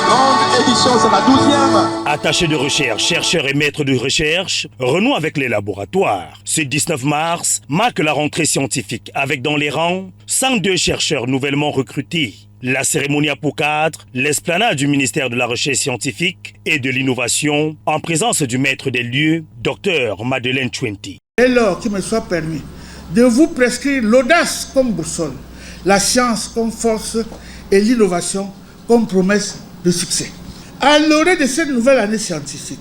grande édition, c'est la 12e. Attaché de recherche, chercheur et maître de recherche, renoue avec les laboratoires. Ce 19 mars marque la rentrée scientifique avec dans les rangs 102 chercheurs nouvellement recrutés. La cérémonie a pour cadre l'esplanade du ministère de la Recherche scientifique et de l'innovation en présence du maître des lieux, Dr Madeleine Twenti. Dès lors qu'il me soit permis de vous prescrire l'audace comme boussole, la science comme force et l'innovation comme promesse de succès. À l'orée de cette nouvelle année scientifique,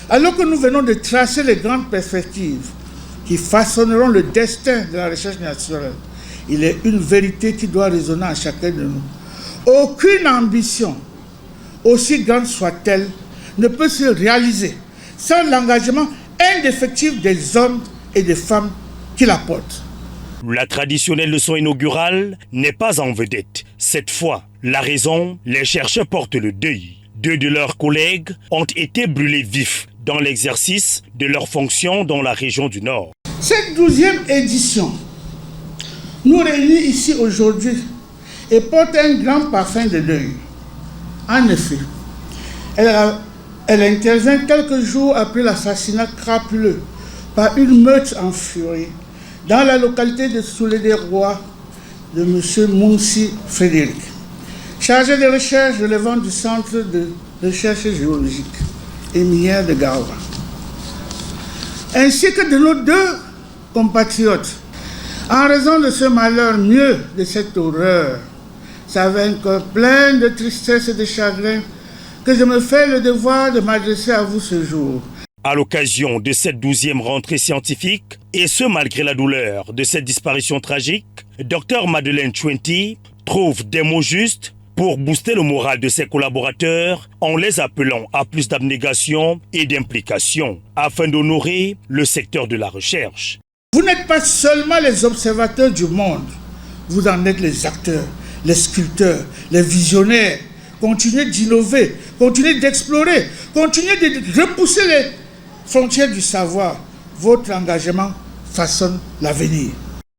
alors que nous venons de tracer les grandes perspectives qui façonneront le destin de la recherche naturelle, il est une vérité qui doit résonner en chacun de nous. Aucune ambition, aussi grande soit-elle, ne peut se réaliser sans l'engagement indéfectible des hommes et des femmes qui la portent. La traditionnelle leçon inaugurale n'est pas en vedette. Cette fois, la raison, les chercheurs portent le deuil. 2 de leurs collègues ont été brûlés vifs dans l'exercice de leurs fonctions dans la région du Nord. Cette 12e édition nous réunit ici aujourd'hui et porte un grand parfum de deuil. En effet, elle intervient quelques jours après l'assassinat crapuleux par une meute en furie dans la localité de Soulé-des-Rois de M. Mounsi Frédéric, chargé de recherche relevant du Centre de recherche géologique et minière de Gaoua, ainsi que de nos 2 compatriotes. En raison de ce malheur, mieux de cette horreur, c'est avec un cœur plein de tristesse et de chagrin que je me fais le devoir de m'adresser à vous ce jour. À l'occasion de cette 12e rentrée scientifique, et ce malgré la douleur de cette disparition tragique, Dr Madeleine Twenti trouve des mots justes pour booster le moral de ses collaborateurs en les appelant à plus d'abnégation et d'implication afin d'honorer le secteur de la recherche. Vous n'êtes pas seulement les observateurs du monde, vous en êtes les acteurs, les sculpteurs, les visionnaires. Continuez d'innover, continuez d'explorer, continuez de repousser les frontières du savoir. Votre engagement façonne l'avenir.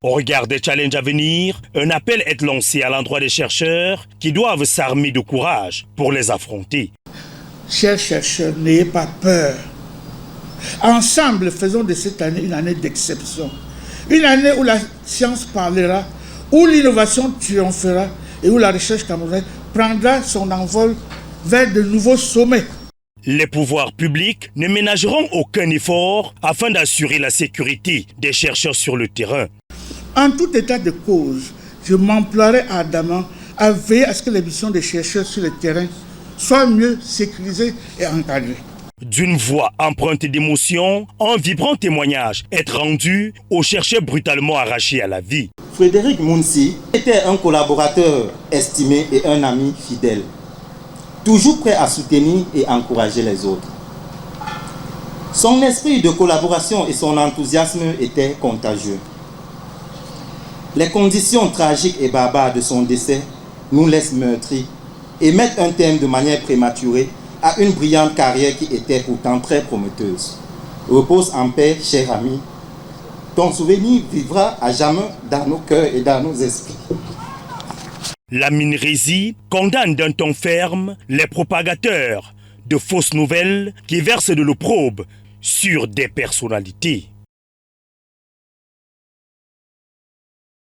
Au regard des challenges à venir, un appel est lancé à l'endroit des chercheurs qui doivent s'armer de courage pour les affronter. Chers chercheurs, n'ayez pas peur. Ensemble, faisons de cette année une année d'exception. Une année où la science parlera, où l'innovation triomphera et où la recherche camerounaise prendra son envol vers de nouveaux sommets. Les pouvoirs publics ne ménageront aucun effort afin d'assurer la sécurité des chercheurs sur le terrain. En tout état de cause, je m'emploierai ardemment à veiller à ce que les missions des chercheurs sur le terrain soient mieux sécurisées et encadrées. D'une voix empreinte d'émotion, un vibrant témoignage est rendu aux chercheurs brutalement arrachés à la vie. Frédéric Mounsi était un collaborateur estimé et un ami fidèle, toujours prêt à soutenir et encourager les autres. Son esprit de collaboration et son enthousiasme étaient contagieux. Les conditions tragiques et barbares de son décès nous laissent meurtris et mettent un terme de manière prématurée à une brillante carrière qui était pourtant très prometteuse. Repose en paix, cher ami. Ton souvenir vivra à jamais dans nos cœurs et dans nos esprits. La Minerésie condamne d'un ton ferme les propagateurs de fausses nouvelles qui versent de l'opprobre sur des personnalités.